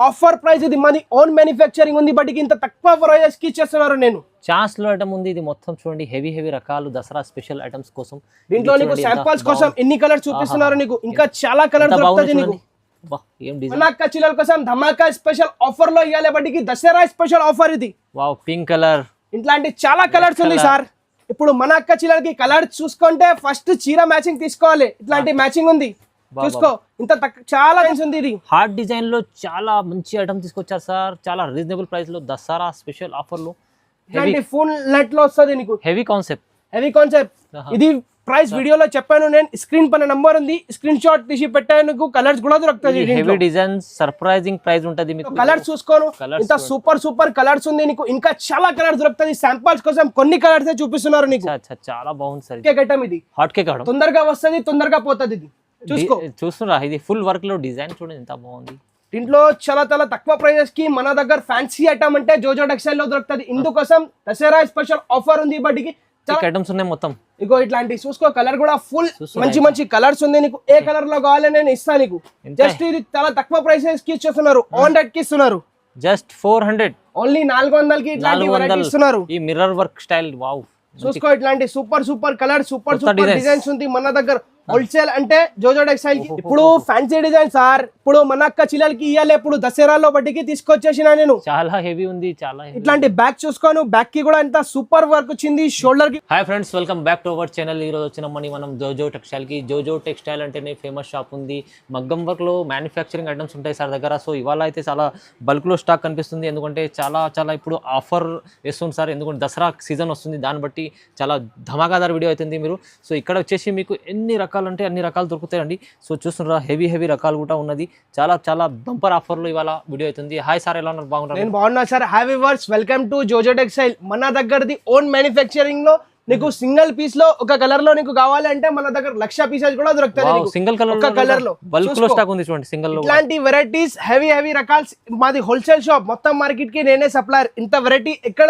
Offer price ఇది మాది own manufacturing ఉంది బట్ ఇంత తక్కువ ప్రైస్ కి ఇచ్చేస్తున్నారు నేను ఛాన్స్ లో ఐటమ్ ఉంది ఇది మొత్తం చూడండి హెవీ రకాలు దసరా స్పెషల్ ఐటమ్స్ కోసం దీంట్లో నీకు శాంపిల్స్ కోసం ఎన్ని కలర్స్ చూపిస్తున్నారు నీకు ఇంకా చాలా కలర్స్ దొరుకుతాయి నీకు ఏం డిజైన్ మనక్క చిల్లల కోసం ధమాకా స్పెషల్ ఆఫర్ లో ఇవ్వాలి బట్ దసరా స్పెషల్ ఆఫర్ ఇది వావ్ పింక్ కలర్ ఇట్లాంటి చాలా కలర్స్ ఉంది సార్ ఇప్పుడు మన అక్క చిల్లలకి కలర్ చూసుకుంటే ఫస్ట్ చీర మ్యాచింగ్ తీసుకోవాలి ఇట్లాంటి మ్యాచింగ్ ఉంది చూసుకో ఇంత చాలా ఉంది ఇది హార్ట్ డిజైన్ లో చాలా మంచి ఐటమ్ తీసుకొచ్చారు సార్ చాలా రీజనబుల్ ప్రైస్ లో దసరా స్పెషల్ ఆఫర్ లో ఇట్లాంటి ఫుల్ నెట్ లో వస్తుంది నీకు హెవీ కాన్సెప్ట్ ఇది ప్రైస్ వీడియోలో చెప్పాను నేను స్క్రీన్ పైన నంబర్ ఉంది స్క్రీన్ షాట్ తీసి పెట్టాను కలర్స్ కూడా దొరుకుతాయి హెవీ డిజైన్ సర్ప్రైజింగ్ ప్రైస్ ఉంటది మీకు కలర్స్ చూసుకోను ఇంత సూపర్ కలర్స్ ఉంది నీకు ఇంకా చాలా కలర్స్ దొరుకుతాయి శాంపిల్స్ కోసం కొన్ని కలర్స్ చూపిస్తున్నారు నీకు చాలా బాగుంది సార్ కేక్ ఐటమ్ ఇది హాట్ కేక్ ఐటమ్ తొందరగా వస్తుంది తొందరగా పోతుంది ఇది చూసుకో చూస్తున్నా ఇది ఫుల్ వర్క్ లో డిజైన్ చూడండి ఎంత బాగుంది దీంట్లో చాలా తక్కువ ప్రైజెస్ కి మన దగ్గర ఫ్యాన్సీ ఐటమ్ అంటే జోజో టెక్స్టైల్ లో దొరుకుతుంది ఇందుకోసం దసరా స్పెషల్ ఆఫర్ ఉంది బట్టికి ఐటమ్స్ ఉన్నాయి మొత్తం ఇగో ఇట్లాంటి చూసుకో కలర్ కూడా ఫుల్ మంచి కలర్స్ ఉంది నీకు ఏ కలర్ లో కావాలి నేను ఇస్తాను నీకు జస్ట్ ఇది చాలా తక్కువ ప్రైసెస్ కి ఇచ్చేస్తున్నారు 100 కి ఇస్తున్నారు జస్ట్ 400 ఓన్లీ 400 కి ఇట్లాంటి వెరైటీ ఇస్తున్నారు ఈ మిర్రర్ వర్క్ స్టైల్ వావ్ చూసుకో ఇట్లాంటి సూపర్ కలర్ సూపర్ డిజైన్స్ ఉంది మన దగ్గర హోల్సేల్ అంటే జోజో టెక్స్టైల్ కి ఇప్పుడు ఫ్యాన్సీ డిజైన్ సార్ ఇప్పుడు మన అక్క చిల్లలకి ఇయ్యాలి ఇప్పుడు దసరాలో బట్టికి తీసుకొచ్చేసిన నేను చాలా హెవీ ఉంది చాలా ఇట్లాంటి బ్యాగ్ చూసుకోను బ్యాగ్ కి కూడా ఎంత సూపర్ వర్క్ వచ్చింది షోల్డర్ కి hi friends welcome back to our channel ఈ రోజు వచ్చినామని మనం జోజో టెక్స్టైల్ కి జోజో టెక్స్టైల్ అంటేనే ఫేమస్ షాప్ ఉంది మగ్గం వర్క్ లో మ్యానుఫ్యాక్చరింగ్ ఐటమ్స్ ఉంటాయి సార్ దగ్గర సో ఇవాళ అయితే చాలా బల్క్ లో స్టాక్ కనిపిస్తుంది ఎందుకంటే చాలా ఇప్పుడు ఆఫర్ వేస్తుంది సార్ ఎందుకంటే దసరా సీజన్ వస్తుంది దాన్ని బట్టి చాలా ధమాకాదార్ వీడియో అవుతుంది మీరు సో ఇక్కడ వచ్చేసి మీకు ఎన్ని రకాలు అంటే అన్ని రకాలు దొరుకుతాయండి సో చూస్తున్నారా హెవీ రకాలు కూడా ఉన్నది చాలా బంపర్ ఆఫర్లు ఇవాళ వీడియో అవుతుంది హాయ్ సార్ ఎలా ఉన్నారు బాగున్నారు నేను బాగున్నా sir hi viewers welcome to Jojo textile మన దగ్గరది ఓన్ మ్యానుఫ్యాక్చరింగ్ లో నీకు సింగిల్ పీస్ లో ఒక కలర్ లో నీకు కావాలి అంటే మన దగ్గర 1,00,000 పీసెస్ కూడా దొరుకుతాయి సింగిల్ కలర్ ఒక కలర్ లో బల్క్ లో స్టాక్ ఉంది చూడండి సింగిల్ లో ఇట్లాంటి వెరైటీస్ హెవీ రకాల్స్ మాది హోల్సేల్ షాప్ మొత్తం మార్కెట్ కి నేనే సప్లయర్ ఇంత వెరైటీ ఎక్కడ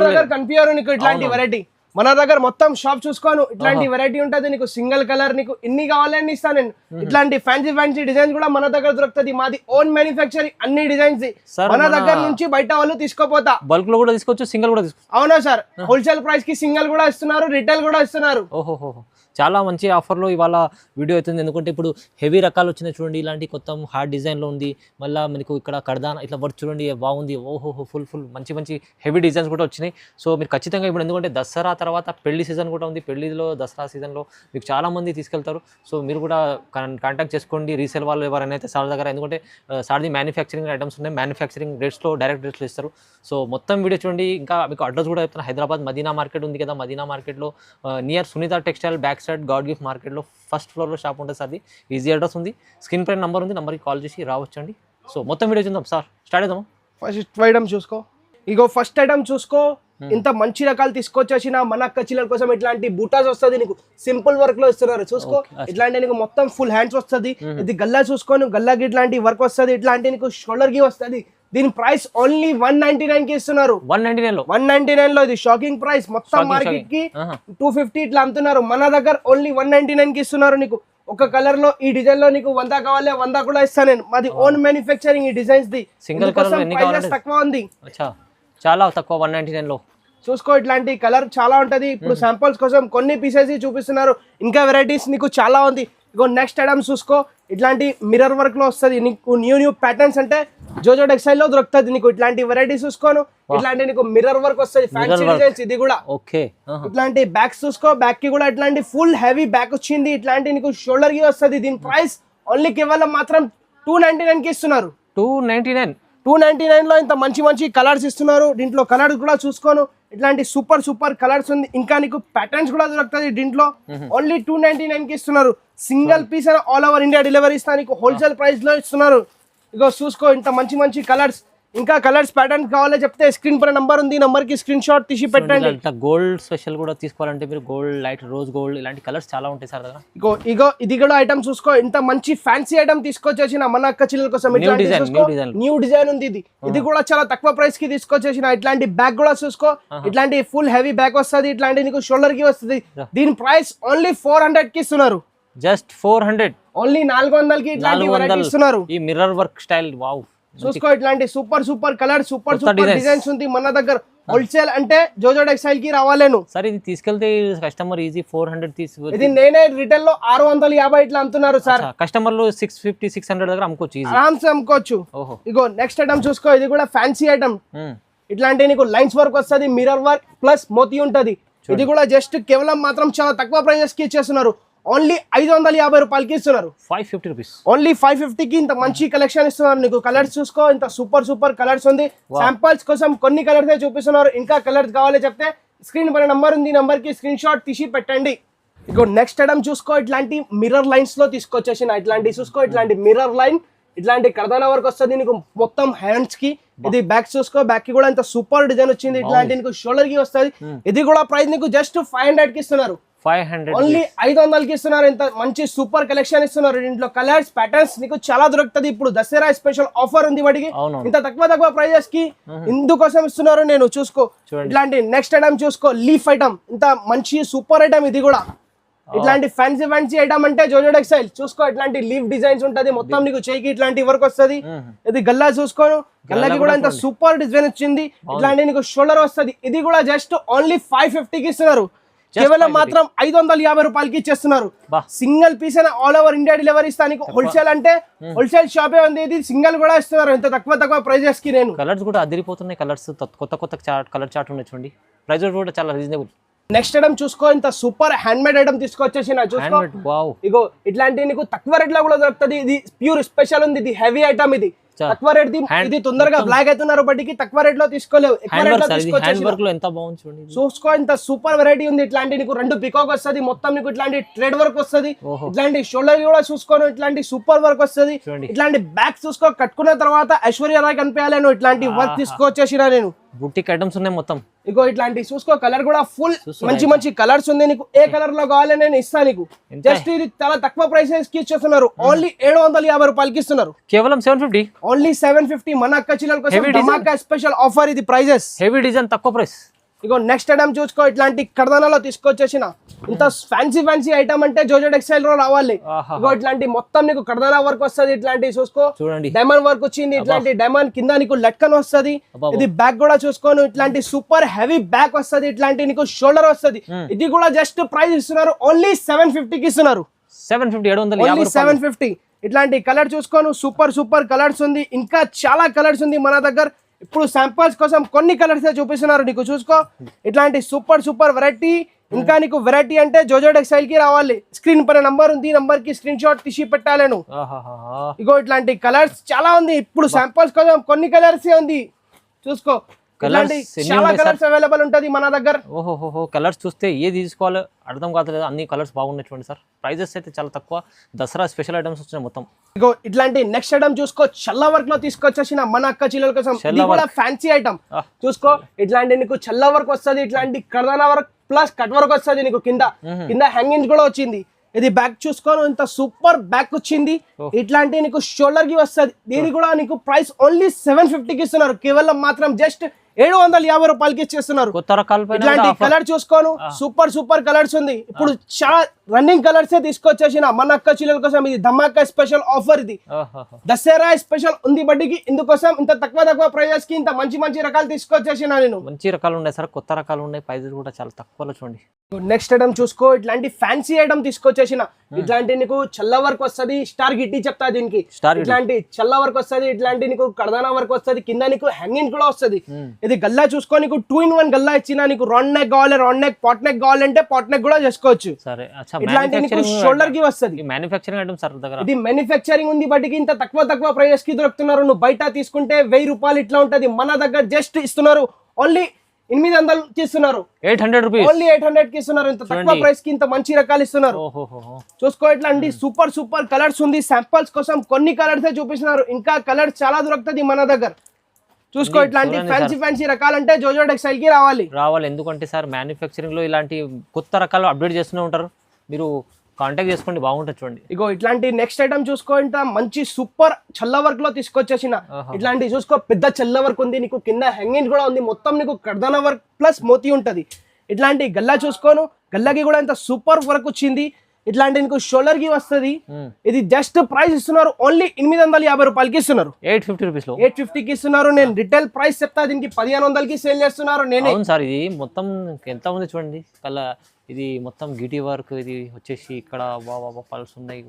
దగ్గర కనిపించారు నీకు ఇట్లాంటి వెరైటీ మన దగ్గర మొత్తం షాప్ చూసుకోను ఇట్లాంటి వెరైటీ ఉంటది నీకు సింగిల్ కలర్ నీకు ఎన్ని కావాలని ఇస్తాను నేను ఇట్లాంటి ఫ్యాన్సీ డిజైన్స్ కూడా మన దగ్గర దొరుకుతుంది మాది ఓన్ మ్యానుఫ్యాక్చరింగ్ అన్ని డిజైన్స్ మన దగ్గర నుంచి బయట వాళ్ళు తీసుకోపోతా బల్క్ లో కూడా తీసుకోవచ్చు సింగిల్ కూడా తీసుకోవచ్చు అవునా సార్ హోల్సేల్ ప్రైస్ కి సింగిల్ కూడా ఇస్తున్నారు రిటైల్ కూడా ఇస్తున్నారు ఓహో చాలా మంచి ఆఫర్లో ఇవాళ వీడియో అవుతుంది ఎందుకంటే ఇప్పుడు హెవీ రకాలు వచ్చినాయి చూడండి ఇలాంటి కొత్త హార్డ్ డిజైన్లో ఉంది మళ్ళీ మనకు ఇక్కడ కడదాన ఇట్లా వర్క్ చూడండి బాగుంది ఓహో ఫుల్ మంచి హెవీ డిజైన్స్ కూడా వచ్చినాయి సో మీరు ఖచ్చితంగా ఇప్పుడు ఎందుకంటే దసరా తర్వాత పెళ్లి సీజన్ కూడా ఉంది పెళ్లిలో దసరా సీజన్లో మీకు చాలామంది తీసుకెళ్తారు సో మీరు కూడా కాంటాక్ట్ చేసుకోండి రీసేల్ వాళ్ళు ఎవరైనా అయితే సార్ దగ్గర ఎందుకంటే సార్ది మ్యానుఫ్యాక్చరింగ్ ఐటమ్స్ ఉన్నాయి మ్యానుఫ్యాక్చరింగ్ రేట్స్లో డైరెక్ట్ రేట్స్లో ఇస్తారు సో మొత్తం వీడియో చూడండి ఇంకా మీకు అడ్రస్ కూడా చెప్తాను హైదరాబాద్ మదీనా మార్కెట్ ఉంది కదా మదీనా మార్కెట్లో near Sunitha textile back side God Gift మార్కెట్లో ఫస్ట్ ఫ్లోర్లో షాప్ ఉంటుంది సార్ ఈజీ అడ్రస్ ఉంది స్క్రీన్ పైన నెంబర్ ఉంది నెంబర్కి కాల్ చేసి రావచ్చండి సో మొత్తం వీడియో చూద్దాం సార్ స్టార్ట్ చేద్దాం ఫస్ట్ ఐటమ్ చూసుకో ఇగో ఫస్ట్ ఐటమ్ చూసుకో ఇంత మంచి రకాలు తీసుకొచ్చేసిన మన అక్క చిల్లల కోసం ఇట్లాంటి బూటాస్ వస్తుంది నీకు సింపుల్ వర్క్ లో ఇస్తున్నారు చూసుకో ఇట్లాంటి నీకు మొత్తం ఫుల్ హ్యాండ్స్ వస్తుంది ఇది గల్లా చూసుకోను గల్లాకి ఇట్లాంటి వర్క్ వస్తుంది ఇట్లాంటి నీకు షోల్డర్ కి వస్తుంది దీని ప్రైస్ ఓన్లీ 199 కి ఇస్తున్నారు 199 లో ఇది షాకింగ్ ప్రైస్ మొత్తం మార్కెట్ కి 250 ఇట్లా అమ్ముతున్నారు మన దగ్గర ఓన్లీ 199 కి ఇస్తున్నారు నీకు ఒక కలర్ లో ఈ డిజైన్ లో నీకు 100 కావాలి 100 కూడా ఇస్తాను నేను మాది ఓన్ మ్యానుఫ్యాక్చరింగ్ ఈ డిజైన్స్ ది సింగిల్ కలర్ తక్కువ ఉంది చాలా తక్కువ 199 లో చూసుకో ఇట్లాంటి కలర్ చాలా ఉంటది ఇప్పుడు శాంపుల్స్ కోసం కొన్ని పీసెస్ చూపిస్తున్నారు ఇంకా వెరైటీస్ నీకు చాలా ఉంది ఇగో నెక్స్ట్ ఐటమ్ చూసుకో ఇట్లాంటి మిర్రర్ వర్క్ లో వస్తుంది నీకు న్యూ ప్యాటర్న్స్ అంటే జోజో టెక్స్టైల్ లో దొరుకుతుంది నీకు ఇట్లాంటి వెరైటీస్ చూసుకోను ఇట్లాంటి నీకు మిర్రర్ వర్క్ వస్తుంది ఫ్యాన్సీ డిజైన్స్ ఇది కూడా ఓకే ఇట్లాంటి బ్యాగ్స్ చూసుకో బ్యాగ్ కి కూడా ఇట్లాంటి ఫుల్ హెవీ బ్యాగ్ వచ్చింది ఇట్లాంటి నీకు షోల్డర్ కి వస్తుంది దీని ప్రైస్ ఓన్లీ కేవలం మాత్రం 299 కి ఇస్తున్నారు 299 లో ఇంత మంచి కలర్స్ ఇస్తున్నారు దీంట్లో కలర్స్ కూడా చూసుకోను ఇట్లాంటి సూపర్ కలర్స్ ఉంది ఇంకా నీకు ప్యాటర్న్స్ కూడా దొరుకుతుంది దీంట్లో ఓన్లీ 299 కి ఇస్తున్నారు single piece all over India delivery ఇస్తా నీకు హోల్సేల్ ప్రైస్ లో ఇస్తున్నారు ఇగో చూసుకో ఇంత మంచి కలర్స్ ఇంకా కలర్స్ ప్యాటర్న్ కావాలో చెప్తే స్క్రీన్ పైన నంబర్ ఉంది నంబర్ కి స్క్రీన్ షాట్ తీసి పెట్టండి గోల్డ్ స్పెషల్ కూడా తీసుకోవాలంటే మీరు గోల్డ్ లైట్ రోజ్ గోల్డ్ ఇలాంటి కలర్స్ చాలా ఉంటాయి సార్ దగ్గర ఇగో ఇది కూడా ఐటమ్ చూసుకో ఇంత మంచి ఫ్యాన్సీ ఐటమ్ తీసుకొచ్చేసిన మన అక్క చిల్లల కోసం న్యూ డిజైన్ ఉంది ఇది కూడా చాలా తక్కువ ప్రైస్ కి తీసుకొచ్చేసిన ఇట్లాంటి బ్యాగ్ కూడా చూసుకో ఇట్లాంటి ఫుల్ హెవీ బ్యాగ్ వస్తుంది ఇట్లాంటి నీకు షోల్డర్ కి వస్తుంది దీని ప్రైస్ ఓన్లీ 400 కి ఇస్తున్నారు జస్ట్ 400 ఓన్లీ 400 కి ఇట్లాంటి వెరైటీ ఇస్తున్నారు ఈ మిర్రర్ వర్క్ స్టైల్ వావ్ చూసుకో ఇట్లాంటి సూపర్ కలర్ సూపర్ డిజైన్స్ ఉంది మన దగ్గర. హోల్సేల్ అంటే జోజో టెక్స్టైల్ కి రావాలేను సార్. ఇది తీసుకెళ్తే కస్టమర్ ఈజీ 400 తీసుకో. ఇది నేనే రిటైల్ లో 650 ఇట్లా అమ్ముతున్నారు సార్. కస్టమర్లు 650 600 దగ్గర అమ్ముకోవచ్చు, ఆరామ్స్ అమ్ముకోవచ్చు. ఇగో నెక్స్ట్ ఐటమ్ చూసుకో, ఇది కూడా ఫ్యాన్సీ ఐటమ్. ఇట్లాంటి నీకు లైన్స్ వర్క్ వస్తుంది, మిర్రర్ వర్క్ ప్లస్ మోతీ ఉంటది. ఇది కూడా జస్ట్ కేవలం మాత్రం చాలా తక్కువ ప్రైజెస్ కి ఇచ్చేస్తున్నారు. ఓన్లీ 550 రూపాయలకి ఇస్తున్నారు. 550 రూపీస్ ఓన్లీ 550 కి ఇంత మంచి కలెక్షన్ ఇస్తున్నారు నీకు. కలర్స్ చూసుకో, ఇంత సూపర్ కలర్స్ ఉంది. శాంపుల్స్ కోసం కొన్ని కలర్స్ చూపిస్తున్నారు. ఇంకా కలర్స్ కావాలి చెప్తే స్క్రీన్ పైన నంబర్ ఉంది, నంబర్ కి స్క్రీన్ షాట్ తీసి పెట్టండి. ఇగో నెక్స్ట్ ఐటమ్ చూసుకో, ఇట్లాంటి మిర్రర్ లైన్స్ లో తీసుకొచ్చేసిన ఇట్లాంటి చూసుకో, ఇట్లాంటి మిర్రర్ లైన్, ఇట్లాంటి కర్దానా వర్క్ వస్తుంది నీకు మొత్తం హ్యాండ్స్ కి. ఇది బ్యాక్ చూసుకో, బ్యాక్ కి కూడా ఇంత సూపర్ డిజైన్ వచ్చింది. ఇట్లాంటి నీకు షోల్డర్ కి వస్తుంది. ఇది కూడా ప్రైస్ నీకు జస్ట్ 500 కి ఇస్తున్నారు. 500 ఓన్లీ 500 కి ఇస్తున్నారు. ఇంత మంచి సూపర్ కలెక్షన్ ఇస్తున్నారు. దీంట్లో కలర్స్ ప్యాటర్న్స్ నీకు చాలా దొరుకుతుంది. ఇప్పుడు దసరా స్పెషల్ ఆఫర్ ఉంది వాటికి. ఇంత తక్కువ ప్రైజెస్ కి ఇందుకోసం ఇస్తున్నారు. నేను చూసుకో, ఇట్లాంటి నెక్స్ట్ ఐటమ్ చూసుకో, లీఫ్ ఐటమ్. ఇంత మంచి సూపర్ ఐటమ్ ఇది కూడా. ఇట్లాంటి ఫ్యాన్సీ ఐటమ్ అంటే జోజో టెక్స్టైల్. చూసుకో, ఇట్లాంటి లీఫ్ డిజైన్స్ ఉంటది మొత్తం నీకు. చేయికి ఇట్లాంటి వర్క్ వస్తుంది. ఇది గల్లా చూసుకోను, గల్లాకి కూడా ఇంత సూపర్ డిజైన్ వచ్చింది. ఇట్లాంటి నీకు షోల్డర్ వస్తుంది. ఇది కూడా జస్ట్ ఓన్లీ 550 కి ఇస్తున్నారు. కేవలం మాత్రం 550 రూపాయలకి ఇచ్చేస్తున్నారు. సింగిల్ పీస్ అయినా ఆల్ ఓవర్ ఇండియా డెలివరీ ఇస్తాను. హోల్సేల్ అంటే హోల్సేల్ షాపే ఉంది. ఇది సింగిల్ కూడా ఇస్తున్నారు ఇంత తక్కువ ప్రైజెస్ కి. నేను కలర్స్ కూడా అదిరిపోతున్నాయి. కలర్స్ కొత్త కలర్ చార్ట్ ఉన్నాయి చూడండి. ప్రైస్ కూడా చాలా రీజనబుల్. నెక్స్ట్ ఐటమ్ చూసుకో, ఇంత సూపర్ హ్యాండ్ మేడ్ ఐటమ్ తీసుకొచ్చేసి చూసుకో. ఇగో ఇట్లాంటి నీకు తక్కువ రేట్ లో కూడా దొరుకుతుంది. ఇది ప్యూర్ స్పెషల్ ఉంది. ఇది హెవీ ఐటమ్. ఇది తక్కువ రేట్ ఇది తొందరగా బ్లాక్ అవుతున్నారు బట్టికి తక్కువ రేట్ లో తీసుకోలేవు. చూసుకో, ఇంత సూపర్ వెరైటీ ఉంది. ఇట్లాంటి నీకు 2 పికాక్ వస్తుంది మొత్తం నీకు. ఇట్లాంటి థ్రెడ్ వర్క్ వస్తుంది. ఇట్లాంటి షోల్డర్ కూడా చూసుకోను, ఇట్లాంటి సూపర్ వర్క్ వస్తుంది. ఇట్లాంటి బ్యాగ్ చూసుకో, కట్టుకున్న తర్వాత ఐశ్వర్య రాయ్ కనిపించాలి. ఇట్లాంటి వర్క్ తీసుకొచ్చేసిన నేను. బుటిక్ ఐటమ్స్ ఉన్నాయి మొత్తం. ఇగో ఇట్లాంటి చూసుకో, కలర్ కూడా ఫుల్ మంచి కలర్స్ ఉంది నీకు. ఏ కలర్ లో కావాలి నేను ఇస్తాను నీకు. జస్ట్ ఇది చాలా తక్కువ ప్రైసెస్ కి ఇచ్చేస్తున్నారు. ఓన్లీ 750 రూపాయలకి ఇస్తున్నారు. కేవలం 750. ఓన్లీ 750 మన అక్క చిల్లల కోసం ధమాకా స్పెషల్ ఆఫర్. ఇది ప్రైజెస్ హెవీ డిజైన్ తక్కువ ప్రైస్. ఇగో నెక్స్ట్ ఐటమ్ చూసుకో, ఇట్లాంటి కర్దానాలో తీసుకొచ్చేసిన ఇంత ఫ్యాన్సీ ఐటమ్ అంటే జోజో టెక్స్టైల్ లో రావాలి. ఇగో ఇట్లాంటి మొత్తం నీకు కర్దానా వర్క్ వస్తుంది. ఇట్లాంటి చూసుకో, డైమండ్ వర్క్ వచ్చింది. ఇట్లాంటి డైమండ్ కింద నీకు లట్కన్ వస్తుంది. ఇది బ్యాక్ కూడా చూసుకోను, ఇట్లాంటి సూపర్ హెవీ బ్యాక్ వస్తుంది. ఇట్లాంటి నీకు షోల్డర్ వస్తుంది. ఇది కూడా జస్ట్ ప్రైస్ ఇస్తున్నారు. ఓన్లీ 750 కి ఇస్తున్నారు. 750. ఇట్లాంటి కలర్ చూసుకోను, సూపర్ కలర్స్ ఉంది. ఇంకా చాలా కలర్స్ ఉంది మన దగ్గర. ఇప్పుడు శాంపుల్స్ కోసం కొన్ని కలర్స్ చూపిస్తున్నారు నీకు. చూసుకో, ఇట్లాంటి సూపర్ వెరైటీ. ఇంకా నీకు వెరైటీ అంటే జోజో టెక్స్టైల్ కి రావాలి. స్క్రీన్ పైన నంబర్ ఉంది, నంబర్ కి స్క్రీన్ షాట్ తీసి పెట్టాలను. ఇగో ఇట్లాంటి కలర్స్ చాలా ఉంది. ఇప్పుడు శాంపుల్స్ కోసం కొన్ని కలర్స్ ఉంది. చూసుకో, చాలా కలర్స్ అవైలబుల్ ఉంటది మన దగ్గర. ఓహో, కలర్స్ చూస్తే ఏది తీసుకోవాలో అర్థం కాదు. అన్ని కలర్స్ బాగున్నాయి చూడండి సార్. ప్రైజెస్ అయితే చాలా తక్కువ. దసరా స్పెషల్ ఐటమ్స్ వచ్చినాయి మొత్తం. ఇగో ఇట్లాంటి నెక్స్ట్ ఐటమ్ చూసుకో, చల్ల వర్క్ లో తీసుకొచ్చేసిన మన అక్క చిల్లల కోసం. ఇది కూడా ఫ్యాన్సీ ఐటమ్. చూసుకో, ఇట్లాంటి నీకు చల్ల వర్క్ వస్తుంది. ఇట్లాంటి కర్దానా వర్క్ ప్లస్ కట్ వర్క్ వస్తుంది నీకు. కింద హ్యాంగింగ్స్ కూడా వచ్చింది. ఇది బ్యాక్ చూసుకోను, ఇంత సూపర్ బ్యాక్ వచ్చింది. ఇట్లాంటి నీకు షోల్డర్ కి వస్తుంది. దీని కూడా నీకు ప్రైస్ ఓన్లీ 750 కి ఇస్తున్నారు. కేవలం మాత్రం జస్ట్ 750 రూపాయలకి ఇచ్చేస్తున్నారు. కొత్త రకాల ఇట్లాంటి కలర్ చూసుకోను, సూపర్ కలర్స్ ఉంది. ఇప్పుడు చాలా రన్నింగ్ కలర్స్ తీసుకొచ్చేసిన మన అక్క చిల్లల కోసం. ఇది ధమాకా స్పెషల్ ఆఫర్. ఇది దసరా స్పెషల్ ఉంది బట్టికి. ఇందుకోసం ఇంత తక్కువ ప్రైజెస్ కి ఇంత మంచి రకాలు తీసుకొచ్చేసిన నేను. మంచి రకాలు ఉన్నాయి సార్, కొత్త రకాలు ఉన్నాయి. ప్రైజెస్ కూడా చాలా తక్కువలో చూడండి. నెక్స్ట్ ఐటమ్ చూసుకో, ఇట్లాంటి ఫ్యాన్సీ ఐటమ్ తీసుకొచ్చేసిన. ఇట్లాంటి నీకు చల్ల వర్క్ వస్తుంది. స్టార్ గిట్టి చెప్తా దీనికి. ఇట్లాంటి చల్ల వర్క్ వస్తుంది. ఇట్లాంటి నీకు కర్దానా వర్క్ వస్తుంది. కింద నీకు హ్యాంగింగ్ కూడా వస్తుంది. ఇది గల్లా చూసుకో, నీకు 2-in-1 గల్లా ఇచ్చిన. నీకు రౌండ్ నెక్ కావాలి, రౌండ్ నెక్, పాట్ నెక్ కావాలంటే పాట్ నెక్ కూడా చేసుకోవచ్చు. ఇట్లాంటి నీకు షోల్డర్ కి వస్తుంది. మ్యానుఫ్యాక్చరింగ్ ఐటమ్ సార్ దగ్గర. ఇది మ్యానుఫ్యాక్చరింగ్ ఉంది బట్టికి ఇంత తక్కువ ప్రైజెస్ కి దొరుకుతున్నారు. నువ్వు బయట తీసుకుంటే 1000 రూపాయలు ఇట్లా ఉంటది. మన దగ్గర జస్ట్ ఇస్తున్నారు ఓన్లీ 800 కి ఇస్తున్నారు. 800 రూపీస్. ఓన్లీ 800 కి ఇస్తున్నారు. ఇంత తక్కువ ప్రైస్ కి ఇంత మంచి రకాలు ఇస్తున్నారు. చూసుకో, ఇట్లాంటి సూపర్ కలర్స్ ఉంది. శాంపుల్స్ కోసం కొన్ని కలర్స్ చూపిస్తున్నారు. ఇంకా కలర్స్ చాలా దొరుకుతుంది మన దగ్గర. చూసుకో, ఇట్లాంటి ఫ్యాన్సీ రకాలంటే జోజో టెక్స్టైల్ కి రావాలి. ఎందుకంటే సార్ మ్యానుఫ్యాక్చరింగ్ లో ఇలాంటి కొత్త రకాలు అప్డేట్ చేస్తూనే ఉంటారు. మీరు కాంటాక్ట్ చేసుకోండి, బాగుంటుంది చూడండి. ఇగో ఇట్లాంటి నెక్స్ట్ ఐటమ్ చూసుకో, ఇంత మంచి సూపర్ చల్ల వర్క్ లో తీసుకొచ్చేసిన. ఇట్లాంటి చూసుకో, పెద్ద చల్ల వర్క్ ఉంది నీకు. కింద హ్యాంగింగ్ కూడా ఉంది. మొత్తం నీకు కర్దానా వర్క్ ప్లస్ మోతీ ఉంటది. ఇట్లాంటి గల్లా చూసుకోను, గల్లాకి కూడా ఇంత సూపర్ వర్క్ వచ్చింది. ఇట్లాంటి నీకు షోల్డర్ కి వస్తుంది. ఇది జస్ట్ ప్రైస్ ఇస్తున్నారు ఓన్లీ 850 రూపాయలకి ఇస్తున్నారు. 850 రూపీస్ లో 850 కి ఇస్తున్నారు. నేను రిటైల్ ప్రైస్ చెప్తా, దీనికి 1500కి సేల్ చేస్తున్నారు నేనే. అవును సార్, ఇది మొత్తం ఎంత ఉంది చూడండి కల్లా. ఇది మొత్తం గిటి వర్క్, ఇది వచ్చేసి ఇక్కడ పల్స్ ఉన్నాయి.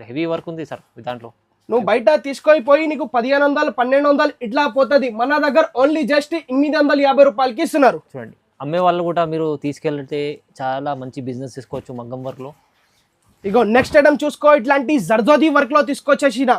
హెవీ వర్క్ ఉంది సార్ దాంట్లో. నువ్వు బయట తీసుకొని పోయి నీకు 1500 1200 ఇట్లా పోతుంది. మన దగ్గర ఓన్లీ జస్ట్ 850 రూపాయలకి ఇస్తున్నారు. చూడండి, అమ్మే వాళ్ళు కూడా మీరు తీసుకెళ్తే చాలా మంచి బిజినెస్ తీసుకోవచ్చు మగ్గం వర్క్ లో. ఇగో నెక్స్ట్ ఐటమ్ చూసుకో, ఇట్లాంటి జర్దోది వర్క్ లో తీసుకొచ్చేసిన.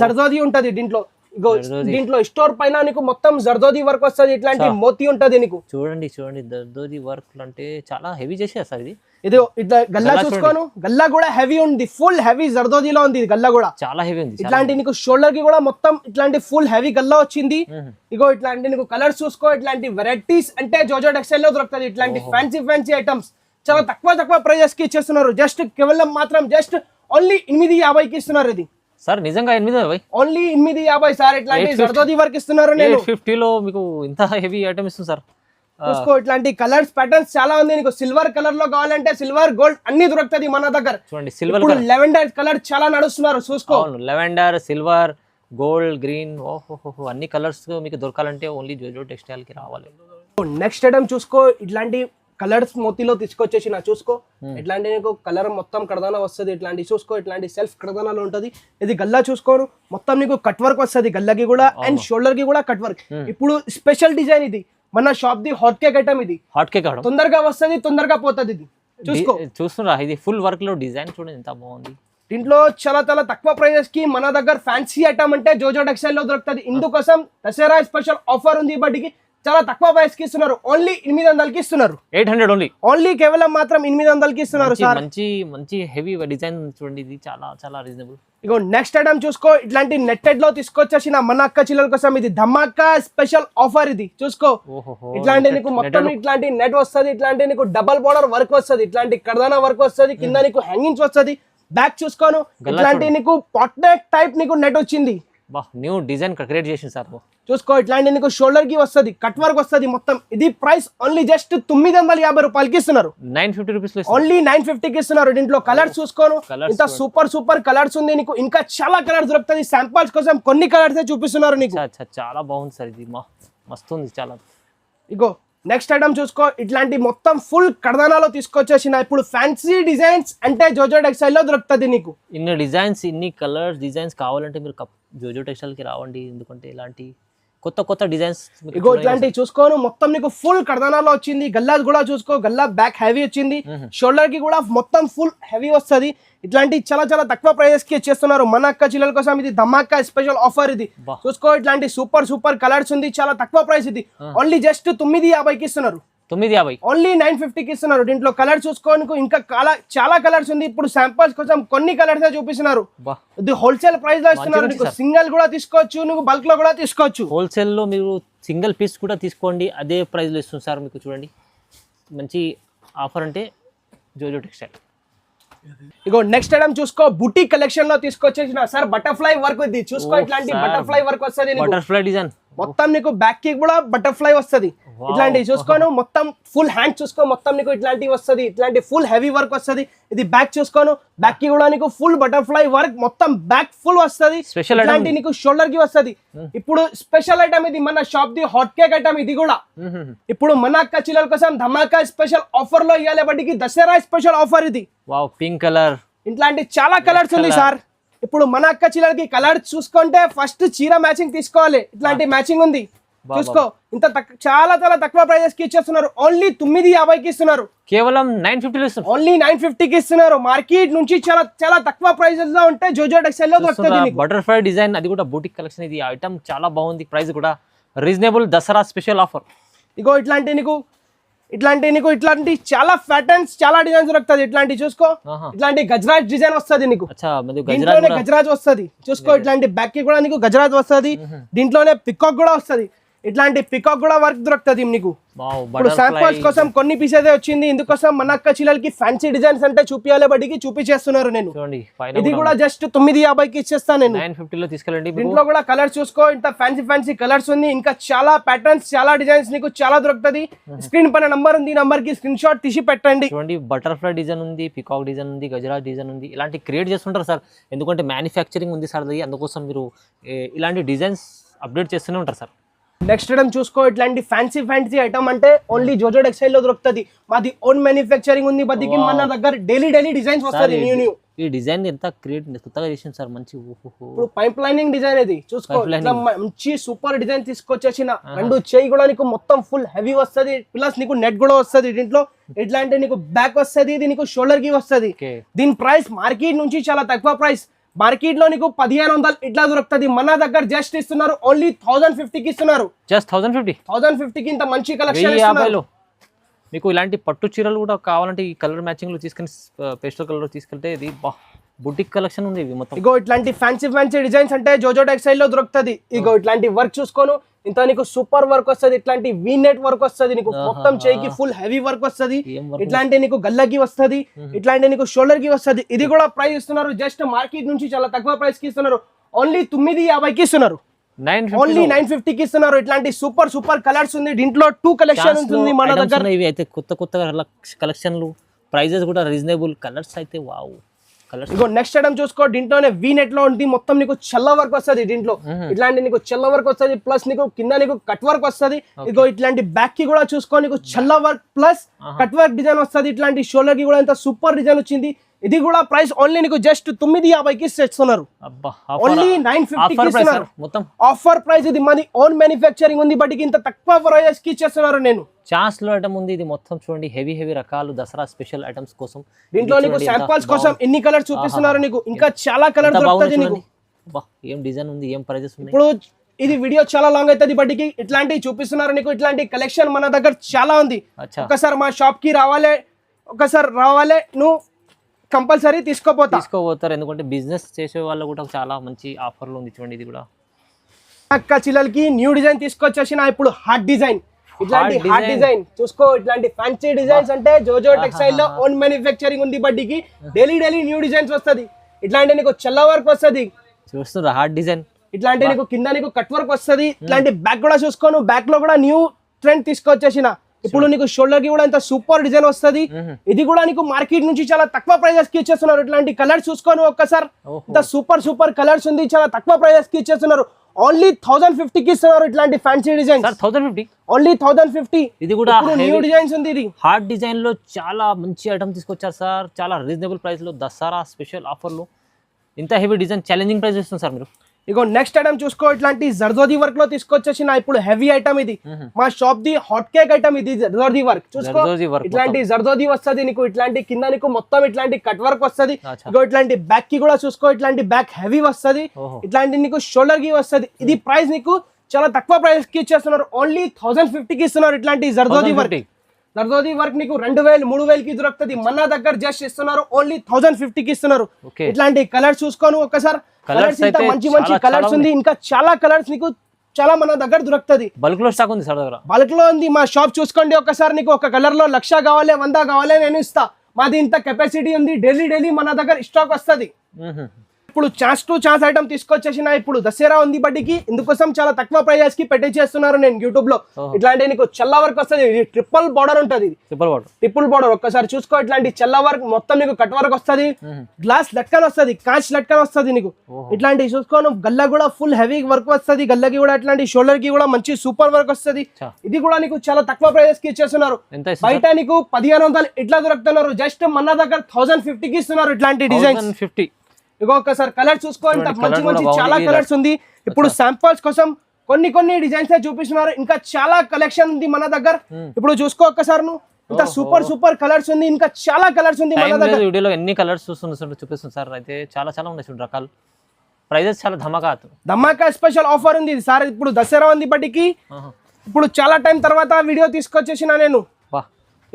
జర్దోది ఉంటది దీంట్లో. ఇగో దీంట్లో స్టోర్ పైన నీకు మొత్తం జర్దోది వర్క్ వస్తుంది. ఇట్లాంటి మోతి ఉంటది నీకు. చూడండి జర్దోది వర్క్ అంటే చాలా హెవీ చేసేది సార్ ఇది. ఇది ఇట్లా గల్లా చూసుకోను, గల్లా కూడా హెవీ ఉంది. ఫుల్ హెవీ జర్దోదిలో ఉంది గల్లా కూడా, చాలా హెవీ ఉంది. ఇట్లాంటి నీకు షోల్డర్ కి కూడా మొత్తం ఇట్లాంటి ఫుల్ హెవీ గల్లా వచ్చింది. ఇగో ఇట్లాంటి నీకు కలర్స్ చూసుకో. ఇట్లాంటి వెరైటీస్ అంటే జోజో టెక్స్టైల్ లో దొరుకుతుంది. ఇట్లాంటి ఫ్యాన్సీ ఐటమ్స్ చాలా తక్కువ ప్రైజెస్ కి ఇచ్చేస్తున్నారు. జస్ట్ కేవలం మాత్రం జస్ట్ ఓన్లీ 850కి ఇస్తున్నారు. ఇది సార్ నిజంగా 850 ఓన్లీ 850 సార్. ఇట్లాంటి జర్దోది వర్క్ ఇస్తున్నారు. నేను 850 లో మీకు ఇంత హెవీ ఐటమ్ ఇస్తుంది సార్. చూసుకో, ఇట్లాంటి కలర్స్ ప్యాటర్న్స్ చాలా ఉంది. నీకు సిల్వర్ కలర్ లో కావాలంటే సిల్వర్, గోల్డ్ అన్ని దొరుకుతుంది మన దగ్గర. చూడండి సిల్వర్ లెవెండర్ కలర్ చాలా నడుస్తున్నారు. చూసుకో, లెవెండర్, సిల్వర్, గోల్డ్, గ్రీన్, అన్ని కలర్స్ మీకు దొరకాలంటే ఓన్లీ జోజో టెక్స్టైల్ కి రావాలి. నెక్స్ట్ ఐటమ్ చూసుకో, ఇట్లాంటి కలర్స్ మోతీలో తీసుకొచ్చేసిన. చూసుకో, ఇట్లాంటి నీకు కలర్ మొత్తం కడదానా వస్తుంది. ఇట్లాంటి చూసుకో, ఇట్లాంటి సెల్ఫ్ కడదానాలో ఉంటది. ఇది గల్లా చూసుకోను, మొత్తం నీకు కట్ వర్క్ వస్తుంది గల్లాకి కూడా అండ్ షోల్డర్ కి కూడా కట్ వర్క్. ఇప్పుడు స్పెషల్ డిజైన్ ఇది మన shop the hot cake item. ఇది హాట్ కేక్ తొందరగా వస్తుంది, తొందరగా పోతుంది. ఇది చూసుకో, చూస్తున్నా ఇది ఫుల్ వర్క్ లో డిజైన్ చూడండి ఎంత బాగుంది. దీంట్లో చాలా తక్కువ ప్రైజెస్ కి మన దగ్గర ఫ్యాన్సీ ఐటమ్ అంటే జోజో టెక్స్టైల్ లో దొరుకుతుంది. ఇందుకోసం దసరా స్పెషల్ ఆఫర్ ఉంది. బట్టికి చాలా తక్కువ ప్రైస్ కి ఇస్తున్నారు. ఓన్లీ 800కి ఇస్తున్నారు. 800 ఓన్లీ కేవలం మాత్రం 800కి ఇస్తున్నారు సార్. మంచి హెవీ డిజైన్ చూడండి, ఇది చాలా రీజనబుల్. ఇగో నెక్స్ట్ ఐటమ్ చూసుకో, ఇట్లాంటి నెట్టెడ్ లో తీసుకొచ్చేసిన మన అక్క చిల్లల కోసం. ఇది ధమాకా స్పెషల్ ఆఫర్. ఇది చూసుకో, ఇట్లాంటి నీకు మొత్తం ఇట్లాంటి నెట్ వస్తుంది. ఇట్లాంటి నీకు డబల్ బోర్డర్ వర్క్ వస్తుంది. ఇట్లాంటి కర్దానా వర్క్ వస్తుంది. కింద నీకు హ్యాంగింగ్స్ వస్తుంది. బ్యాక్ చూసుకోను, ఇట్లాంటి నీకు పాట్ నెక్ టైప్ నీకు నెట్ వచ్చింది. న్యూ డిజైన్ క్రియేట్ చేసింది సార్. చూసుకో, ఇట్లాంటి నీకు షోల్డర్ కి వస్తుంది, కట్ వర్క్ వస్తుంది మొత్తం. ఇది ప్రైస్ ఓన్లీ జస్ట్ 950 రూపాయలకి ఇస్తున్నారు. 950 రూపీస్ ఓన్లీ 950కి ఇస్తున్నారు. దీంట్లో కలర్స్ చూసుకోను, ఇంత సూపర్ కలర్స్ ఉంది. నీకు ఇంకా చాలా కలర్స్ దొరుకుతుంది. శాంపుల్స్ కోసం కొన్ని కలర్స్ చూపిస్తున్నారు నీకు. చాలా బాగుంది సార్, ఇది మస్తు ఉంది చాలా. ఇగో నెక్స్ట్ ఐటమ్ చూసుకో, ఇట్లాంటి మొత్తం ఫుల్ కడదానాలో తీసుకొచ్చేసిన. ఇప్పుడు ఫ్యాన్సీ డిజైన్స్ అంటే జోజో టెక్స్టైల్ లో దొరుకుతుంది నీకు. ఇన్ని డిజైన్స్, ఇన్ని కలర్స్ డిజైన్స్ కావాలంటే మీరు జోజో టెక్స్టైల్ కి రావండి. ఎందుకంటే ఇలాంటి కొత్త డిజైన్స్. ఇగో ఇట్లాంటి చూసుకోను, మొత్తం నీకు ఫుల్ కడదానాలో వచ్చింది. గల్లా కూడా చూసుకో, గల్లా బ్యాక్ హెవీ వచ్చింది. షోల్డర్ కి కూడా మొత్తం ఫుల్ హెవీ వస్తుంది. ఇట్లాంటి చాలా తక్కువ ప్రైజెస్ కి ఇచ్చేస్తున్నారు మన అక్క చిల్లల కోసం. ఇది ధమాకా స్పెషల్ ఆఫర్. ఇది చూసుకో, ఇట్లాంటి సూపర్ కలర్స్ ఉంది. చాలా తక్కువ ప్రైస్. ఇది ఓన్లీ జస్ట్ 950కి ఇస్తున్నారు. 950 ఓన్లీ 950కి ఇస్తున్నారు. దీంట్లో కలర్ చూసుకోనికి ఇంకా చాలా కలర్స్ ఉంది. ఇప్పుడు శాంపుల్స్ కోసం కొన్ని కలర్స్ చూపిస్తున్నారు. ఇది హోల్సేల్ ప్రైస్ లో ఇస్తున్నారు. నీకు సింగిల్ కూడా తీసుకోవచ్చు, నువ్వు బల్క్ లో కూడా తీసుకోవచ్చు. హోల్సేల్ లో మీరు సింగిల్ పీస్ కూడా తీసుకోండి, అదే ప్రైస్ లో ఇస్తుంది సార్ మీకు. చూడండి మంచి ఆఫర్ అంటే జోజో టెక్స్టైల్. ఇగో నెక్స్ట్ ఐటమ్ చూసుకో, బుటీ కలెక్షన్ లో తీసుకొచ్చేసిన సార్. బటర్ఫ్లై వర్క్ ఇది చూసుకో, ఇట్లాంటి బటర్ఫ్లై వర్క్ వస్తుంది. బటర్ఫ్లై డిజైన్ మొత్తం నీకు బ్యాక్ కి కూడా బటర్ఫ్లై వస్తుంది. ఇట్లాంటి చూసుకోను, మొత్తం ఫుల్ హ్యాండ్ చూసుకో, మొత్తం నీకు ఇట్లాంటివి వస్తుంది. ఇట్లాంటి ఫుల్ హెవీ వర్క్ వస్తుంది. ఇది బ్యాక్ చూసుకోను, బ్యాక్ కి కూడా నీకు ఫుల్ బటర్ఫ్లై వర్క్ మొత్తం బ్యాక్ ఫుల్ వస్తుంది. ఇట్లాంటి నీకు షోల్డర్ కి వస్తుంది. ఇప్పుడు స్పెషల్ ఐటమ్ ఇది మన shop the hot cake item. ఇది కూడా ఇప్పుడు మన అక్క చిల్లల కోసం ధమాకా స్పెషల్ ఆఫర్ లో ఇవ్వాలి. బట్టికి దసరా స్పెషల్ ఆఫర్ ఇది. పింక్ కలర్, ఇట్లాంటి చాలా కలర్స్ ఉంది సార్. ఇప్పుడు మన అక్క చిల్లలకి కలర్ చూసుకుంటే ఫస్ట్ చీర మ్యాచింగ్ తీసుకోవాలి. ఇట్లాంటి మ్యాచింగ్ ఉంది చూసుకో. ఇంత చాలా తక్కువ ప్రైజెస్ కి ఇచ్చేస్తున్నారు. ఓన్లీ 950కి ఇస్తున్నారు. కేవలం 950 ఓన్లీ 950కి ఇస్తున్నారు. మార్కెట్ నుంచి చాలా తక్కువ ప్రైజెస్ లో ఉంటే జోజో టెక్స్టైల్ లో దొరుకుతుంది. బటర్ఫ్లై డిజైన్, అది కూడా బూటిక్ కలెక్షన్. ఇది ఐటమ్ చాలా బాగుంది. ప్రైస్ కూడా రీజనబుల్. Dussehra special offer. ఇగో ఇట్లాంటి చాలా ప్యాటర్న్స్, చాలా డిజైన్స్ దొరుకుతుంది. ఇట్లాంటి చూసుకో, ఇట్లాంటి గజరాజ్ డిజైన్ వస్తుంది నీకు. దీంట్లోనే గజరాజ్ వస్తుంది చూసుకో. ఇట్లాంటి బ్యాక్ కి కూడా నీకు గజరాజ్ వస్తుంది. దీంట్లోనే పికాక్ కూడా వస్తుంది. ఇట్లాంటి పికాక్ కూడా వర్క్ దొరుకుతుంది నీకు. వావ్ ఇప్పుడు శాంపుల్స్ కోసం కొన్ని పీసెస్ వచ్చింది, ఇందుకోసం మన అక్క చిల్లలకి ఫ్యాన్సీ డిజైన్స్ అంటే చూపించాలి బడికి చూపించేస్తున్నారు నేను. చూడండి ఇది కూడా జస్ట్ 950కి ఇచ్చేస్తాను నేను. 950 లో తీసుకెళ్ళండి. దీంట్లో కూడా కలర్స్ చూసుకో, ఇంత ఫ్యాన్సీ కలర్స్ ఉంది, ఇంకా చాలా ప్యాటర్న్స్ చాలా డిజైన్స్ నీకు చాలా దొరుకుతుంది. స్క్రీన్ పైన నంబర్ ఉంది, నంబర్ కి స్క్రీన్ షాట్ తీసి పెట్టండి. చూడండి బటర్ఫ్లై డిజైన్ ఉంది, పికాక్ డిజైన్ ఉంది, గజరాజ్ డిజైన్ ఉంది. ఇలాంటి క్రియేట్ చేస్తుంటారు సార్, ఎందుకంటే మ్యానుఫ్యాక్చరింగ్ ఉంది సార్ అది, అందుకోసం మీరు ఇలాంటి డిజైన్స్ అప్డేట్ చేస్తూనే ఉంటారు సార్. నెక్స్ట్ ఐటమ్ చూసుకో, ఇట్లాంటి ఫ్యాన్సీ ఐటమ్ అంటే ఓన్లీ జోజో టెక్స్టైల్ లో దొరుకుతుంది. మాది ఓన్ మ్యానుఫ్యాక్చరింగ్ ఉంది బదికి, మన దగ్గర డైలీ డిజైన్స్ వస్తుంది న్యూ. ఈ డిజైన్ ఎంత క్రియేట్ కొత్తగా చేసింది సార్, మంచి. ఇప్పుడు పైప్ లైనింగ్ డిజైన్ ఇది చూసుకో, మంచి సూపర్ డిజైన్ తీసుకొచ్చేసిన. రెండు చేయి కూడా నీకు మొత్తం ఫుల్ హెవీ వస్తుంది, ప్లస్ నీకు నెట్ కూడా వస్తుంది దీంట్లో. ఎట్లా అంటే నీకు బ్యాక్ వస్తుంది, ఇది నీకు షోల్డర్ కి వస్తుంది. దీని ప్రైస్ మార్కెట్ నుంచి చాలా తక్కువ ప్రైస్, మార్కెట్ లో నీకు 1500 ఇట్లా దొరుకుతుంది. మన దగ్గర జస్ట్ ఇస్తున్నారు ఓన్లీ 1050కి ఇస్తున్నారు. జస్ట్ 1050కి ఇంత మంచి కలెక్షన్. మీకు ఇలాంటి పట్టు చీరలు కూడా కావాలంటే ఈ కలర్ మ్యాచింగ్ లో తీసుకుని పేస్టల్ కలర్ లో తీసుకెళ్తే ఇది బుటిక్ కలెక్షన్ ఉంది. ఇవి మొత్తం ఇగో ఇట్లాంటి ఫ్యాన్సీ డిజైన్స్ అంటే జోజో టెక్స్టైల్ లో దొరుకుతుంది. ఇగో ఇట్లాంటి వర్క్ చూసుకోను, ఇంత నీకు సూపర్ వర్క్ వస్తుంది, ఇట్లాంటి వీ నెట్ వర్క్ వస్తుంది నీకు, మొత్తం చేయికి ఫుల్ హెవీ వర్క్ వస్తుంది. ఇట్లాంటి నీకు గల్లకి వస్తుంది, ఇట్లాంటి నీకు షోల్డర్ కి వస్తుంది. ఇది కూడా ప్రైస్ ఇస్తున్నారు జస్ట్ మార్కెట్ నుంచి చాలా తక్కువ ప్రైస్ కి ఇస్తున్నారు, ఓన్లీ 950కి ఇస్తున్నారు. ఓన్లీ 950కి ఇస్తున్నారు. ఇట్లాంటి సూపర్ కలర్స్ ఉంది, దీంట్లో 2 కలెక్షన్ ఉంటుంది మన దగ్గర. ఇవి అయితే కొత్త కలెక్షన్లు, ప్రైజెస్ కూడా రీజనబుల్, కలర్స్ అయితే వావ్ కలర్స్. ఇగో నెక్స్ట్ ఐటమ్ చూసుకో, దీంట్లోనే వీ నెట్ లో ఉంది, మొత్తం నీకు చెల్ల వర్క్ వస్తుంది దీంట్లో. ఇట్లాంటి నీకు చెల్ల వర్క్ వస్తుంది, ప్లస్ నీకు కింద నీకు కట్ వర్క్ వస్తుంది. ఇగో ఇట్లాంటి బ్యాక్ కి కూడా చూసుకో, నీకు చెల్ల work plus cut work design వస్తుంది. ఇట్లాంటి షోల్డర్ కి కూడా ఇంత సూపర్ డిజైన్ వచ్చింది. ఇది కూడా ప్రైస్ ఓన్లీ నీకు జస్ట్ 950కి ఇస్తున్నారు, ఓన్లీ 950కి ఇస్తున్నారు. మొత్తం ఆఫర్ ప్రైస్ ఇది, మాది ఓన్ మ్యానుఫ్యాక్చరింగ్ ఉంది బట్ ఇంత తక్కువ ప్రైస్ కి ఇచ్చేస్తున్నారు నేను. ఛాన్స్ లో ఐటమ్ ఉంది, ఇది మొత్తం చూడండి హెవీ రకాలు, దసరా స్పెషల్ ఐటమ్స్ కోసం. దీంట్లో నీకు శాంపుల్స్ కోసం ఎన్ని కలర్ చూపిస్తున్నారు నీకు, ఇంకా చాలా కలర్ దొరుకుతుంది నీకు. ఏం డిజైన్ ఉంది, ఏం ప్రైజెస్ ఉన్నాయి. ఇప్పుడు ఇది వీడియో చాలా లాంగ్ అవుతుంది బట్టికి ఇట్లాంటివి చూపిస్తున్నారు నీకు. ఇట్లాంటి కలెక్షన్ మన దగ్గర చాలా ఉంది. ఒకసారి మా షాప్ కి రావాలి, నువ్వు కంపల్సరీ తీసుకోపోతారు, ఎందుకంటే బిజినెస్ చేసే వాళ్ళు కూడా చాలా మంచి ఆఫర్లు ఉంది. చూడండి ఇది కూడా అక్క చిల్లలకి న్యూ డిజైన్ తీసుకొచ్చేసిన. ఇప్పుడు హార్ట్ డిజైన్, ఇట్లాంటి హార్ట్ డిజైన్ చూసుకో, ఇట్లాంటి ఫ్యాన్సీ డిజైన్స్ అంటే జోజో టెక్స్టైల్ లో ఓన్ మ్యానుఫ్యాక్చరింగ్ ఉంది బట్టికి డైలీ న్యూ డిజైన్స్ వస్తుంది. ఇట్లాంటి నీకు చెల్ల వర్క్ వస్తుంది, చూస్తున్నా హార్ట్ డిజైన్. ఇట్లాంటి నీకు కింద నీకు కట్ వర్క్ వస్తుంది. ఇట్లాంటి బ్యాక్ కూడా చూసుకోను, బ్యాక్ లో కూడా న్యూ ట్రెండ్ తీసుకొచ్చేసిన. ఇప్పుడు నీకు షోల్డర్ కి కూడా ఇంత సూపర్ డిజైన్ వస్తుంది. ఇది కూడా నీకు మార్కెట్ నుంచి చాలా తక్కువ ప్రైజెస్ కి ఇచ్చేస్తున్నారు. ఇట్లాంటి కలర్స్ చూసుకోను ఒక్కసారి, ఇంత సూపర్ కలర్స్ ఉంది, చాలా తక్కువ ప్రైజెస్ కి ఇచ్చేస్తున్నారు. ఓన్లీ 1050కి ఇస్తున్నారు. ఇట్లాంటి ఫ్యాన్సీ డిజైన్ 1050, ఓన్లీ 1050. ఇది కూడా న్యూ డిజైన్స్ ఉంది. ఇది హార్ట్ డిజైన్ లో చాలా మంచి ఐటమ్ తీసుకొచ్చారు సార్, చాలా రీజనబుల్ ప్రైస్ లో, దసరా స్పెషల్ ఆఫర్లు. ఇంత హెవీ డిజైన్ ఛాలెంజింగ్ ప్రైస్ ఇస్తుంది సార్ మీరు. ఇగో నెక్స్ట్ ఐటమ్ చూసుకో, ఇట్లాంటి జర్దోది వర్క్ లో తీసుకొచ్చేసిన. ఇప్పుడు హెవీ ఐటమ్ ఇది, మా shop the hot cake item ఇది. జర్దోది వర్క్ చూసుకో, ఇట్లాంటి జర్దోది వస్తుంది నీకు. ఇట్లాంటి కింద నీకు మొత్తం ఇట్లాంటి కట్ వర్క్ వస్తుంది. ఇగో ఇట్లాంటి బ్యాక్ కి కూడా చూసుకో, ఇట్లాంటి బ్యాక్ హెవీ వస్తుంది. ఇట్లాంటి నీకు షోల్డర్ కి వస్తుంది. ఇది ప్రైస్ నీకు చాలా తక్కువ ప్రైస్ కి ఇచ్చేస్తున్నారు, ఓన్లీ 1050కి ఇస్తున్నారు. ఇట్లాంటి జర్దోది వర్క్ నీకు 2000 3000కి దొరుకుతుంది. మన దగ్గర జస్ట్ ఇస్తున్నారు ఓన్లీ 1050కి ఇస్తున్నారు. ఇట్లాంటి కలర్స్ చూసుకోను ఒక్కసారి, కలర్స్ ఇంత మంచి కలర్స్ ఉంది. ఇంకా చాలా కలర్స్ నీకు చాలా మన దగ్గర దొరుకుతుంది. బల్క్ లో స్టాక్ ఉంది సార్ దగ్గర, బల్క్ లో ఉంది. మా షాప్ చూసుకోండి ఒక్కసారి, నీకు ఒక కలర్ లో 100 కావాలి 100 కావాలి నేను ఇస్తా. మాది ఇంత కెపాసిటీ ఉంది, డైలీ మన దగ్గర స్టాక్ వస్తుంది. ఇప్పుడు ఛాన్స్ ఐటమ్ తీసుకొచ్చేసిన. ఇప్పుడు దసరా ఉంది బట్టికి, ఇందుకోసం చాలా తక్కువ ప్రైజెస్ కి పెట్టేస్తున్నారు నేను యూట్యూబ్ లో. ఇట్లాంటి నీకు చెల్ల వర్క్ వస్తుంది, ట్రిపుల్ బార్డర్ ఉంటుంది. ట్రిపుల్ బార్డర్ ఒక్కసారి చూసుకో, ఇట్లాంటి చెల్ల వర్క్ మొత్తం నీకు కట్ వర్క్ వస్తుంది. గ్లాస్ లట్కన్ వస్తుంది, కాంచ్ లట్కన్ వస్తుంది నీకు. ఇట్లాంటి చూసుకోను, గల్ల కూడా ఫుల్ హెవీ వర్క్ వస్తుంది. గల్లకి కూడా ఇట్లాంటి షోల్డర్ కి కూడా మంచి సూపర్ వర్క్ వస్తుంది. ఇది కూడా నీకు చాలా తక్కువ ప్రైజెస్ కి ఇచ్చేస్తున్నారు. బయట నీకు 1500 ఇట్లా దొరుకుతున్నారు, జస్ట్ మన దగ్గర 1050కి ఇస్తున్నారు. ఇట్లాంటి డిజైన్ 50. ఇగో ఒకసారి కలర్ చూసుకో, ఇంత మంచి చాలా కలర్స్ ఉంది. ఇప్పుడు శాంపుల్స్ కోసం కొన్ని డిజైన్స్ చూపిస్తున్నారు. ఇంకా చాలా కలెక్షన్ ఉంది మన దగ్గర. ఇప్పుడు చూసుకో ఒక్కసారి నువ్వు, ఇంత సూపర్ కలర్స్ ఉంది. ఇంకా చాలా కలర్స్ ఉంది మన దగ్గర. వీడియోలో ఎన్ని కలర్స్ చూపిస్తుంది సార్, అయితే చాలా ఉన్నాయి చూడండి రకాలు. ప్రైజెస్ చాలా ధమాకా స్పెషల్ ఆఫర్ ఉంది సార్. ఇప్పుడు దసరా ఉంది బట్టికి, ఇప్పుడు చాలా టైం తర్వాత వీడియో తీసుకొచ్చేసిన నేను.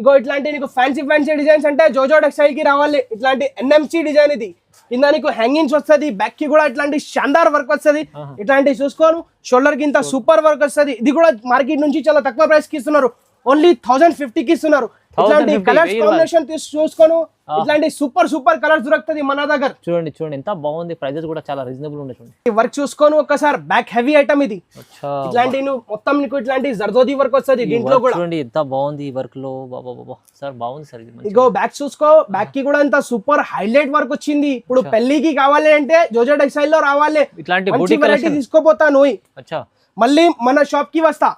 ఇగో ఇట్లాంటి నీకు ఫ్యాన్సీ డిజైన్స్ అంటే జోజో టెక్స్టైల్ కి రావాలి. ఇట్లాంటి NMC డిజైన్ ఇది, కింద నీకు హ్యాంగింగ్స్ వస్తుంది, బ్యాక్ కి కూడా ఇట్లాంటి షాందార్ వర్క్ వస్తుంది. ఇట్లాంటివి చూసుకోను, షోల్డర్ కి ఇంత సూపర్ వర్క్ వస్తుంది. ఇది కూడా మార్కెట్ నుంచి చాలా తక్కువ ప్రైస్ కి ఇస్తున్నారు, ఓన్లీ 1050 కి ఇస్తున్నారు. ఇట్లాంటి కలర్స్ కాంబినేషన్ చూసుకోను, ఇట్లాంటి సూపర్ సూపర్ కలర్స్ దొరుకుతుంది మన దగ్గర. చూడండి చూడండి ఎంత బాగుంది, ప్రైజెస్ కూడా చాలా రీజనబుల్ ఉంది. చూడండి ఈ వర్క్ చూసుకోను ఒక్కసారి, బ్యాక్ హెవీ ఐటమ్ ఇది. ఇట్లాంటి మొత్తం నీకు ఇట్లాంటి జర్దోది వర్క్ వస్తుంది దీంట్లో కూడా. చూడండి ఎంత బాగుంది ఈ వర్క్ లో, బాబా సార్ బాగుంది సార్ ఇది. ఇగో బ్యాక్ చూసుకో, బ్యాక్ కి కూడా ఇంత సూపర్ హైలైట్ వర్క్ వచ్చింది. ఇప్పుడు పెళ్లికి కావాలి అంటే జోజో టెక్స్టైల్ లో రావాలి, ఇట్లాంటి మంచి వెరైటీ తీసుకోపోతాను. మళ్ళీ మన షాప్ కి వస్తా.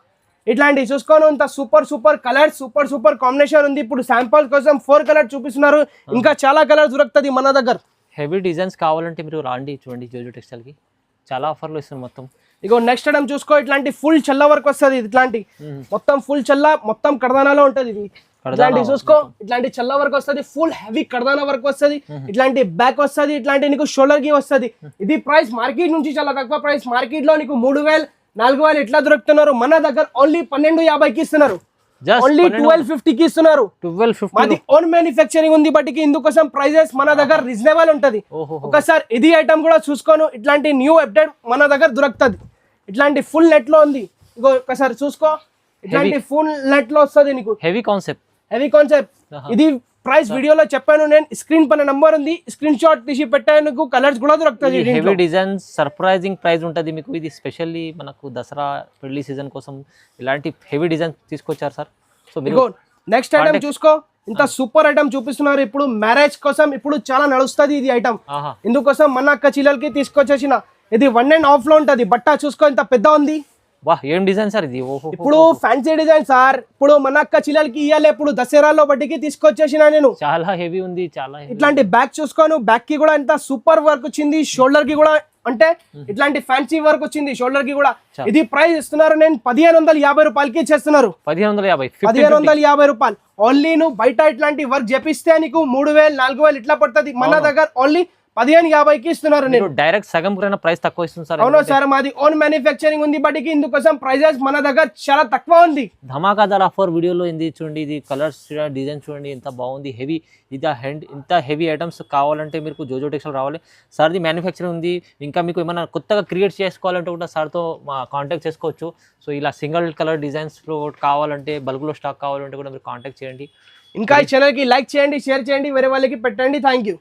ఇట్లాంటి చూసుకోను, ఇంత super super colours, super super combination ఉంది. ఇప్పుడు శాంపుల్ కోసం 4 కలర్ చూపిస్తున్నారు, ఇంకా చాలా కలర్స్ దొరుకుతుంది మన దగ్గర. హెవీ డిజైన్స్ కావాలంటే మీరు రాండి, చూడండి జోజో టెక్స్టైల్ కి చాలా ఆఫర్లు ఇస్తున్నారు మొత్తం. ఇగో నెక్స్ట్ ఐటమ్ చూసుకో, ఇట్లాంటి ఫుల్ చల్ల వర్క్ వస్తుంది. ఇట్లాంటి మొత్తం ఫుల్ చల్ల, మొత్తం కడదానాలో ఉంటది ఇది. ఇట్లాంటి చూసుకో, ఇట్లాంటి చల్ల వర్క్ వస్తుంది, ఫుల్ హెవీ కడదానా వర్క్ వస్తుంది. ఇట్లాంటి బ్యాక్ వస్తుంది, ఇట్లాంటి నీకు షోల్డర్ కి వస్తుంది. ఇది ప్రైస్ మార్కెట్ నుంచి చాలా తక్కువ ప్రైస్. మార్కెట్ లో నీకు 3000 4000 ఎట్లా దొరుకుతున్నారు, మన దగ్గర ఓన్లీ 1250కి ఇస్తున్నారు, ఓన్లీ 1250కి ఇస్తున్నారు. 1250 మాది ఓన్ మ్యానుఫ్యాక్చరింగ్ ఉంది బట్టికి ఇందుకోసం ప్రైజెస్ మన దగ్గర రీజనబుల్ ఉంటది. ఒకసారి ఇది ఐటమ్ కూడా చూసుకోను, ఇట్లాంటి న్యూ అప్డేట్ మన దగ్గర దొరుకుతుంది. ఇట్లాంటి ఫుల్ నెట్ లో ఉంది, ఇగో ఒకసారి చూసుకో, ఇట్లాంటి ఫుల్ నెట్ లో వస్తుంది నీకు. హెవీ కాన్సెప్ట్ ఇది ప్రైస్ వీడియోలో చెప్పాను నేను, స్క్రీన్ పైన నంబర్ ఉంది, స్క్రీన్ షాట్ తీసి పెట్టాను. కలర్స్ కూడా దొరుకుతుంది. హెవీ డిజైన్ సర్ప్రైజింగ్ ప్రైస్ ఉంటుంది మీకు. ఇది స్పెషల్లీ మనకు దసరా పెళ్లి సీజన్ కోసం ఇలాంటి హెవీ డిజైన్ తీసుకొచ్చారు సార్. సో మీరు నెక్స్ట్ ఐటమ్ చూసుకో, ఇంత సూపర్ ఐటమ్ చూపిస్తున్నారు. ఇప్పుడు మ్యారేజ్ కోసం ఇప్పుడు చాలా నడుస్తుంది ఇది ఐటమ్. ఇందుకోసం మన అక్క చిల్లలకి తీసుకొచ్చేసిన. ఇది 1.5 లో ఉంటది. బట్ట చూసుకో ఇంత పెద్ద ఉంది. వాహ్ ఏం డిజైన్ సార్ ఇది. ఇప్పుడు ఫ్యాన్సీ డిజైన్ సార్, ఇప్పుడు మన అక్క చిల్లలకి ఇయ్యాలి, ఇప్పుడు దసరాలో బట్టికి తీసుకొచ్చేసిన నేను. చాలా హెవీ ఉంది, చాలా ఇట్లాంటి బ్యాక్ చూసుకోను, బ్యాక్ కి కూడా ఇంత సూపర్ వర్క్ వచ్చింది. షోల్డర్ కి కూడా అంటే ఇట్లాంటి ఫ్యాన్సీ వర్క్ వచ్చింది షోల్డర్ కి కూడా. ఇది ప్రైస్ ఇస్తున్నారు నేను 1550 రూపాయలకి చేస్తున్నారు. 1550 రూపాయలు ఓన్లీ. నువ్వు బయట ఇట్లాంటి వర్క్ చేపిస్తే నీకు 3000 4000 ఇట్లా పడుతుంది. మన దగ్గర ఓన్లీ 1550కి ఇస్తున్నారు. నేను డైరెక్ట్ సగం ప్రైస్ తక్కువ ఇస్తుంది సార్. అవును సార్, మాది ఓన్ మ్యానుఫ్యాక్చరింగ్ ఉంది బట్టికి ఇందుకోసం ప్రైజెస్ మన దగ్గర చాలా తక్కువ ఉంది. ధమాకాదార్ ఆఫర్ వీడియోలో ఉంది చూడండి. ఇది కలర్స్ డిజైన్ చూడండి ఎంత బాగుంది. హెవీ ఇది ఇంత హెవీ ఐటమ్స్ కావాలంటే మీకు జోజో టెక్స్టైల్ రావాలి. సార్ది మ్యానుఫ్యాక్చరింగ్ ఉంది. ఇంకా మీకు ఏమైనా కొత్తగా క్రియేట్ చేసుకోవాలంటే కూడా సార్తో కాంటాక్ట్ చేసుకోవచ్చు. సో ఇలా సింగిల్ కలర్ డిజైన్స్లో కావాలంటే, బల్క్లో స్టాక్ కావాలంటే కూడా మీరు కాంటాక్ట్ చేయండి. ఇంకా ఈ ఛానల్కి లైక్ చేయండి, షేర్ చేయండి, వేరే వాళ్ళకి పెట్టండి. Thank you.